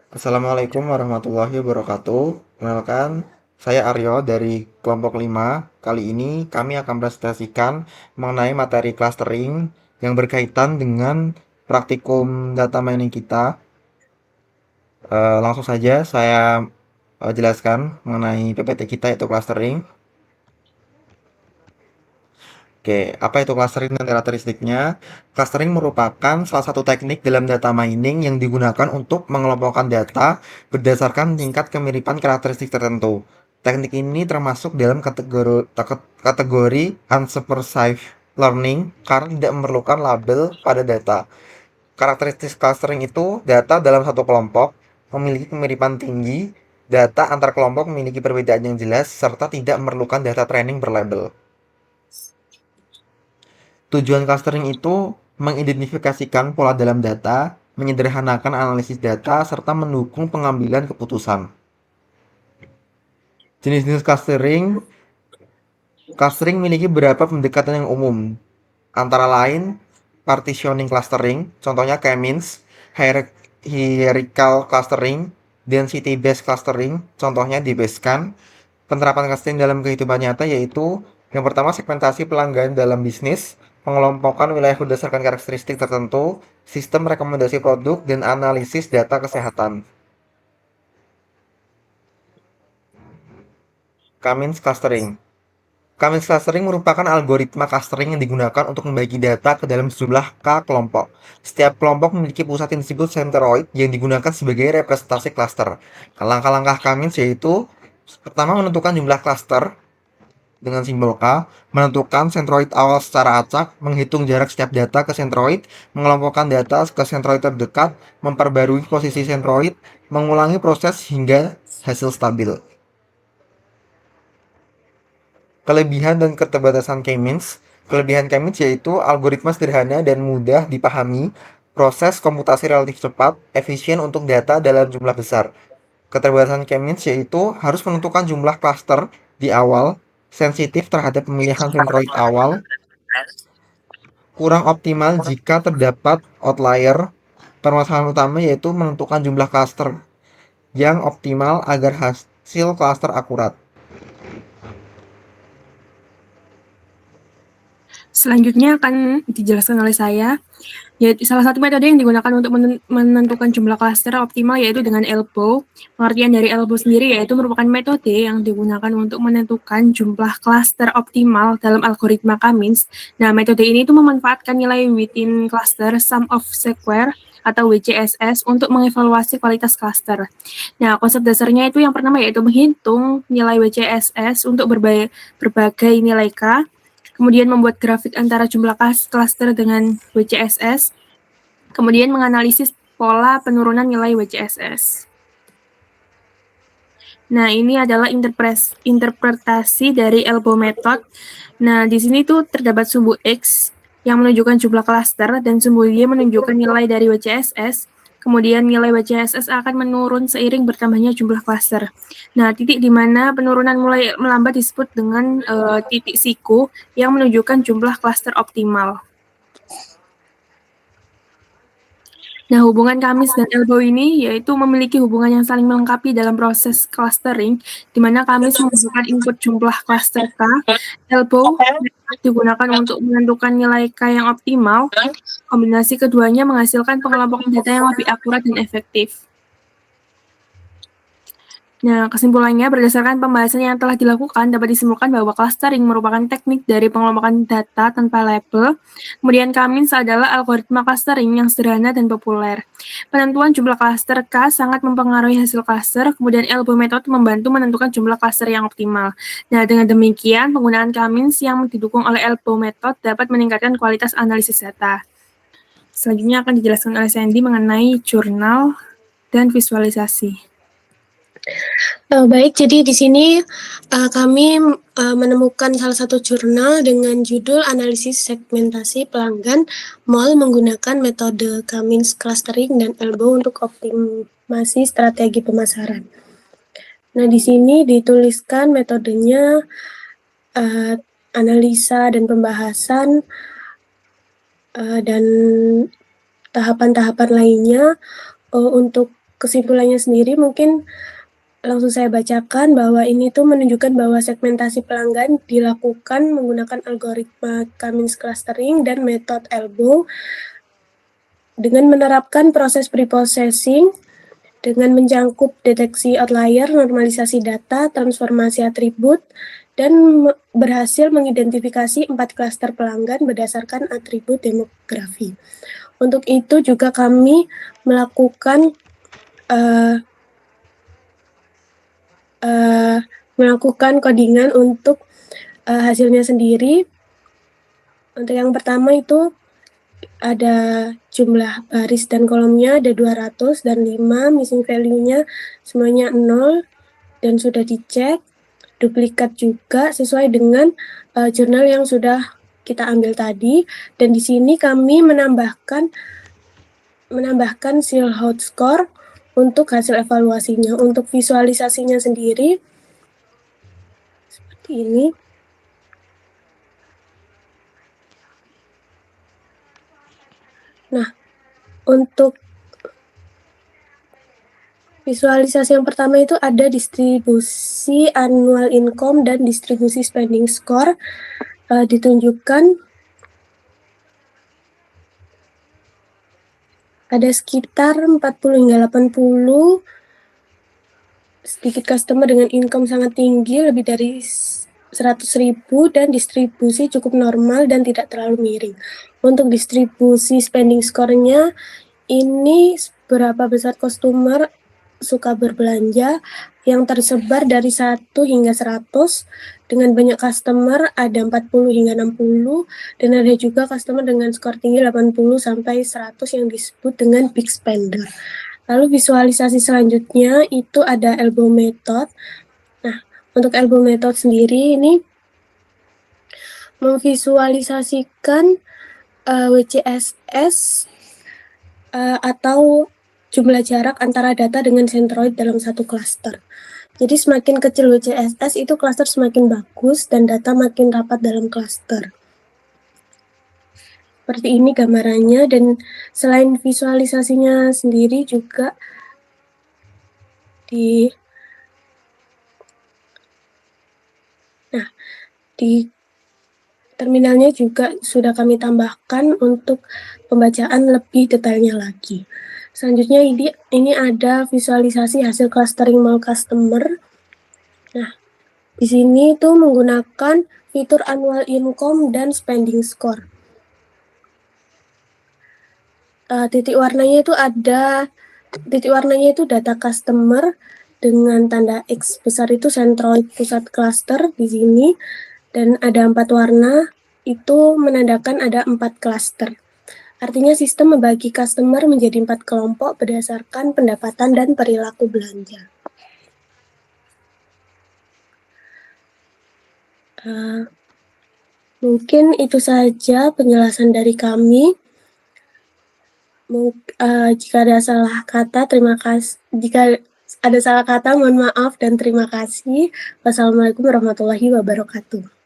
Assalamualaikum warahmatullahi wabarakatuh. Kenalkan, saya Aryo dari kelompok 5. Kali ini kami akan presentasikan mengenai materi clustering yang berkaitan dengan praktikum data mining kita. Langsung saja saya jelaskan mengenai PPT kita yaitu clustering. Oke, apa itu clustering dan karakteristiknya? Clustering merupakan salah satu teknik dalam data mining yang digunakan untuk mengelompokkan data berdasarkan tingkat kemiripan karakteristik tertentu. Teknik ini termasuk dalam kategori unsupervised learning karena tidak memerlukan label pada data. Karakteristik clustering itu data dalam satu kelompok memiliki kemiripan tinggi, data antar kelompok memiliki perbedaan yang jelas, serta tidak memerlukan data training berlabel. Tujuan clustering itu mengidentifikasikan pola dalam data, menyederhanakan analisis data, serta mendukung pengambilan keputusan. Jenis-jenis clustering memiliki beberapa pendekatan yang umum, antara lain partitioning clustering, contohnya K-means, hierarchical clustering, density-based clustering, contohnya di Basecamp. Penerapan clustering dalam kehidupan nyata yaitu yang pertama segmentasi pelanggan dalam bisnis, pengelompokan wilayah berdasarkan karakteristik tertentu, sistem rekomendasi produk, dan analisis data kesehatan. Cummins clustering. Cummins clustering merupakan algoritma clustering yang digunakan untuk membagi data ke dalam sejumlah kelompok. Setiap kelompok memiliki pusat yang disebut centroid yang digunakan sebagai representasi cluster. Langkah-langkah Cummins yaitu pertama menentukan jumlah cluster dengan simbol K, menentukan centroid awal secara acak, menghitung jarak setiap data ke centroid, mengelompokkan data ke centroid terdekat, memperbarui posisi centroid, mengulangi proses hingga hasil stabil. Kelebihan dan keterbatasan K-means. Kelebihan K-means yaitu algoritma sederhana dan mudah dipahami, proses komputasi relatif cepat, efisien untuk data dalam jumlah besar. Keterbatasan K-means yaitu harus menentukan jumlah cluster di awal, sensitif terhadap pemilihan centroid awal, kurang optimal jika terdapat outlier. Permasalahan utama yaitu menentukan jumlah cluster yang optimal agar hasil cluster akurat. Selanjutnya akan dijelaskan oleh saya. Yaitu salah satu metode yang digunakan untuk menentukan jumlah klaster optimal yaitu dengan elbow. Pengertian dari elbow sendiri yaitu merupakan metode yang digunakan untuk menentukan jumlah klaster optimal dalam algoritma Cummins. Nah, metode ini itu memanfaatkan nilai within cluster sum of square atau WCSS untuk mengevaluasi kualitas cluster. Nah, konsep dasarnya itu yang pertama yaitu menghitung nilai WCSS untuk berbagai nilai K, kemudian membuat grafik antara jumlah cluster dengan WCSS, kemudian menganalisis pola penurunan nilai WCSS. Nah, ini adalah interpretasi dari elbow method. Nah, di sini tuh terdapat sumbu X yang menunjukkan jumlah cluster dan sumbu Y menunjukkan nilai dari WCSS. Kemudian nilai WCSS akan menurun seiring bertambahnya jumlah cluster. Nah, titik di mana penurunan mulai melambat disebut dengan titik siku yang menunjukkan jumlah cluster optimal. Nah, hubungan Kamis dan elbow ini yaitu memiliki hubungan yang saling melengkapi dalam proses clustering, di mana Kamis membutuhkan input jumlah cluster K, elbow digunakan untuk menentukan nilai K yang optimal. Kombinasi keduanya menghasilkan pengelompokan data yang lebih akurat dan efektif. Nah, kesimpulannya berdasarkan pembahasan yang telah dilakukan dapat disimpulkan bahwa clustering merupakan teknik dari pengelompokan data tanpa label. Kemudian Cummins adalah algoritma clustering yang sederhana dan populer. Penentuan jumlah cluster K sangat mempengaruhi hasil cluster, kemudian elbow method membantu menentukan jumlah cluster yang optimal. Nah, dengan demikian penggunaan Cummins yang didukung oleh elbow method dapat meningkatkan kualitas analisis data. Selanjutnya akan dijelaskan oleh Sandy mengenai jurnal dan visualisasi. Baik, jadi di sini kami menemukan salah satu jurnal dengan judul Analisis Segmentasi Pelanggan Mall menggunakan metode Cummins Clustering dan Elbow untuk optimasi strategi pemasaran. Nah, di sini dituliskan metodenya, analisa dan pembahasan, dan tahapan-tahapan lainnya untuk kesimpulannya sendiri mungkin langsung saya bacakan bahwa ini tuh menunjukkan bahwa segmentasi pelanggan dilakukan menggunakan algoritma Cummins clustering dan metode elbow dengan menerapkan proses preprocessing dengan mencangkup deteksi outlier, normalisasi data, transformasi atribut, dan berhasil mengidentifikasi 4 klaster pelanggan berdasarkan atribut demografi. Untuk itu juga kami melakukan codingan untuk hasilnya sendiri. Untuk yang pertama itu ada jumlah baris dan kolomnya ada 200 dan 5, missing value-nya semuanya 0 dan sudah dicek. Duplikat juga sesuai dengan jurnal yang sudah kita ambil tadi, dan di sini kami menambahkan Silhouette score untuk hasil evaluasinya. Untuk visualisasinya sendiri seperti ini. Nah, untuk visualisasi yang pertama itu ada distribusi annual income dan distribusi spending score. Ditunjukkan ada sekitar 40 hingga 80 sedikit customer dengan income sangat tinggi, lebih dari 100.000, dan distribusi cukup normal dan tidak terlalu miring. Untuk distribusi spending score-nya, ini berapa besar customer suka berbelanja yang tersebar dari 1 hingga 100. Dengan banyak customer ada 40 hingga 60, dan ada juga customer dengan skor tinggi 80 sampai 100 yang disebut dengan big spender. Lalu visualisasi selanjutnya itu ada elbow method. Nah, untuk elbow method sendiri ini memvisualisasikan WCSS atau jumlah jarak antara data dengan sentroid dalam satu klaster. Jadi semakin kecil WCSS itu klaster semakin bagus dan data makin rapat dalam klaster. Seperti ini gambarannya, dan selain visualisasinya sendiri juga di terminalnya juga sudah kami tambahkan untuk pembacaan lebih detailnya lagi. Selanjutnya ini ada visualisasi hasil clustering mall customer. Nah, di sini tuh menggunakan fitur annual income dan spending score. Titik warnanya itu data customer dengan tanda X besar itu sentroid pusat cluster di sini, dan ada 4 warna itu menandakan ada 4 cluster. Artinya sistem membagi customer menjadi 4 kelompok berdasarkan pendapatan dan perilaku belanja. Mungkin itu saja penjelasan dari kami. Jika ada salah kata, mohon maaf dan terima kasih. Wassalamualaikum warahmatullahi wabarakatuh.